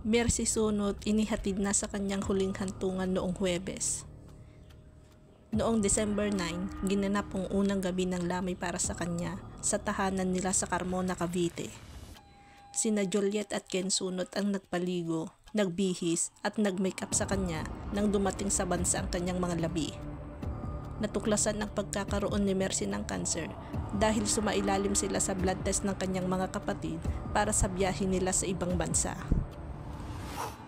Mercy Sunot inihatid na sa kanyang huling hantungan noong Huwebes. Noong December 9, ginanap ang unang gabi ng lamay para sa kanya sa tahanan nila sa Carmona, Cavite. Sina Juliet at Ken Sunot ang nagpaligo, nagbihis at nag-makeup sa kanya nang dumating sa bansa ang kanyang mga labi. Natuklasan ang pagkakaroon ni Mercy ng cancer dahil sumailalim sila sa blood test ng kanyang mga kapatid para sa biyahe nila sa ibang bansa.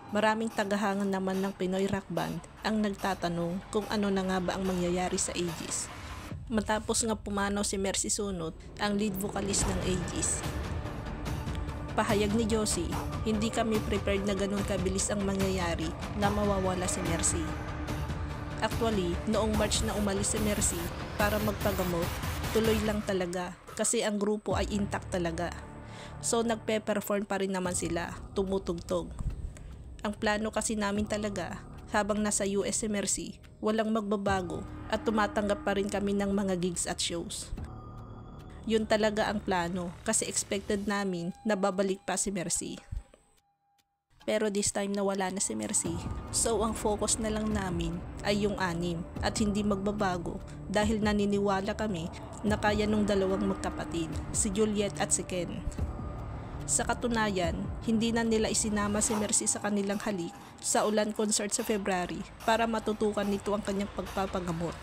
Maraming tagahangan naman ng Pinoy rock band ang nagtatanong kung ano na nga ba ang mangyayari sa Aegis. Matapos nga pumanaw si Mercy Sunot, ang lead vocalist ng Aegis. Pahayag ni Josie, hindi kami prepared na ganun kabilis ang mangyayari na mawawala si Mercy. Actually, noong March na umalis si Mercy para magpagamot, tuloy lang talaga kasi ang grupo ay intact talaga. So nagpe-perform pa rin naman sila, tumutugtog. Ang plano kasi namin talaga, habang nasa US si Mercy, walang magbabago at tumatanggap pa rin kami ng mga gigs at shows. Yun talaga ang plano kasi expected namin na babalik pa si Mercy. Pero this time nawala na si Mercy, so ang focus na lang namin ay yung 6 at hindi magbabago dahil naniniwala kami na kaya nung dalawang magkapatid, si Juliet at si Ken. Sa katunayan, hindi na nila isinama si Mercy sa kanilang halik sa Ulan concert sa February para matutukan nito ang kanyang pagpapagamot.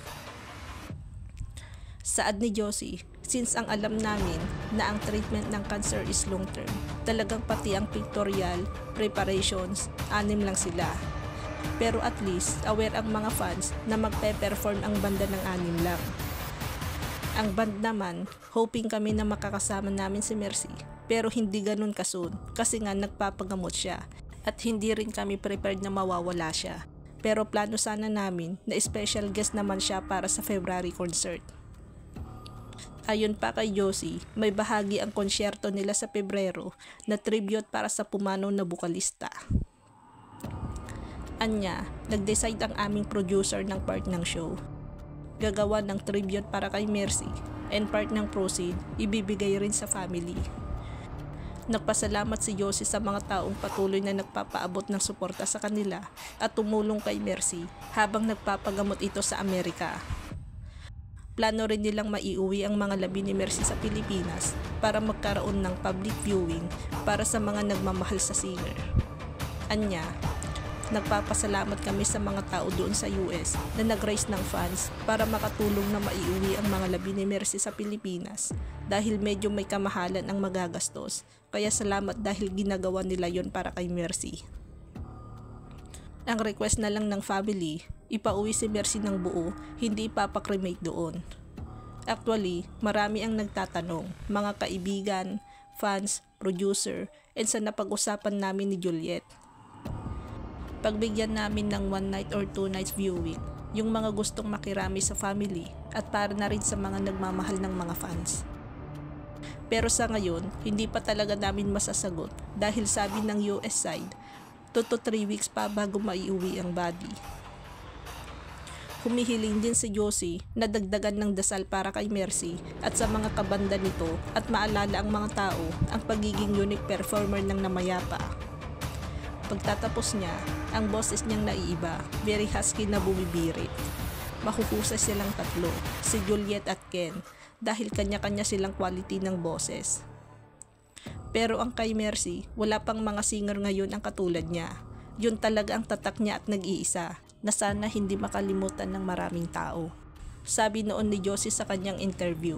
Saad ni Josie, since ang alam namin na ang treatment ng cancer is long term, talagang pati ang pictorial, preparations, 6 lang sila. Pero at least aware ang mga fans na magpe-perform ang banda ng 6 lang. Ang band naman, hoping kami na makakasama namin si Mercy. Pero hindi ganun kasoon kasi nga nagpapagamot siya at hindi rin kami prepared na mawawala siya. Pero plano sana namin na special guest naman siya para sa February concert. Ayon pa kay Josie, may bahagi ang konsyerto nila sa Pebrero na tribute para sa pumanaw na bukalista. Anya, nag-decide ang aming producer ng part ng show. Gagawa ng tribute para kay Mercy and part ng proceed ibibigay rin sa family. Nagpasalamat si Josie sa mga taong patuloy na nagpapaabot ng suporta sa kanila at tumulong kay Mercy habang nagpapagamot ito sa Amerika. Plano rin nilang maiuwi ang mga labi ni Mercy sa Pilipinas para magkaroon ng public viewing para sa mga nagmamahal sa singer. Anya, nagpapasalamat kami sa mga tao doon sa US na nag-raise ng funds para makatulong na maiuwi ang mga labi ni Mercy sa Pilipinas dahil medyo may kamahalan ang magagastos. Kaya salamat dahil ginagawa nila yon para kay Mercy. Ang request na lang ng family, ipauwi si Mercy ng buo, hindi ipapakremate doon. Actually, marami ang nagtatanong, mga kaibigan, fans, producer, and sa napag-usapan namin ni Juliet. Pagbigyan namin ng 1 night or 2 nights viewing, yung mga gustong makirami sa family at para na rin sa mga nagmamahal ng mga fans. Pero sa ngayon, hindi pa talaga namin masasagot dahil sabi ng US side, 2 to 3 weeks pa bago maiuwi ang body. Humihiling din si Josie na dagdagan ng dasal para kay Mercy at sa mga kabanda nito at maalala ang mga tao ang pagiging unique performer ng Namayapa. Pagtatapos niya, ang boses niyang naiiba, very husky na bumibirit. Mahuhusay silang tatlo, si Juliet at Ken, dahil kanya-kanya silang quality ng boses. Pero ang kay Mercy, wala pang mga singer ngayon ang katulad niya. Yun talaga ang tatak niya at nag-iisa, na sana hindi makalimutan ng maraming tao. Sabi noon ni Josie sa kanyang interview,